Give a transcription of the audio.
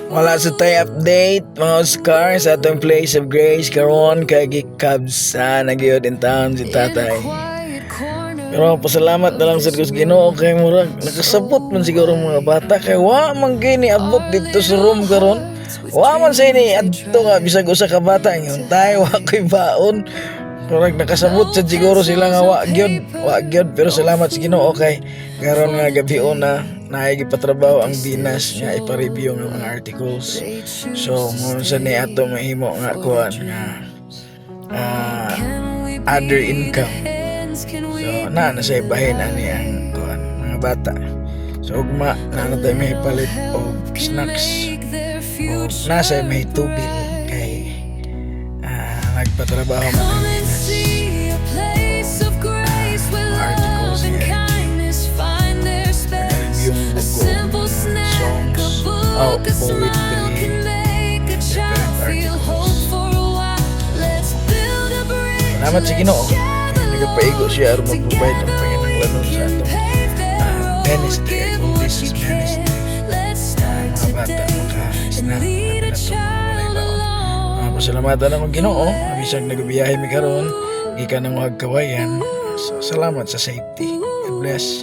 Wala sa tayo update mga Oscar sa atong place of grace karon kay gikabsa na gyud in town si tatay. Pero pasalamat na lang sa Diyos Ginoo kay murag nakasabot man siguro mga bata kay wa man gini abot dito sa room karon. Wa man sa ini adto nga bisag usa ka bata ingon tayo wa koy baon. Murag nakasabot sa siguro sila nga wa gyud pero salamat sa Ginoo kay karon nga gabi na naigipatrabaho ang Dinas nga ipa-review ng mga articles. So mo sa ni ato mahimo nga kuan nga other income. So na sa bahin ani ang kuan mga bata. So ugma na tayo may palit og snacks. O nasa may tubig kay nagpatrabaho man ang Dinas. Articles yan. Yung buko, songs, poetry, different articles. Salamat sa Ginoo. Nagapaigo siya aron mag-provide ng panginahanglanon sa atong ministry, kung this is ministry. Mga bata, maka-snack na pinatong. Pasalamatan akong Ginoo. Bisag nagbiyahe mi karon, gikan ng mga kawayan. So, salamat sa safety. God bless.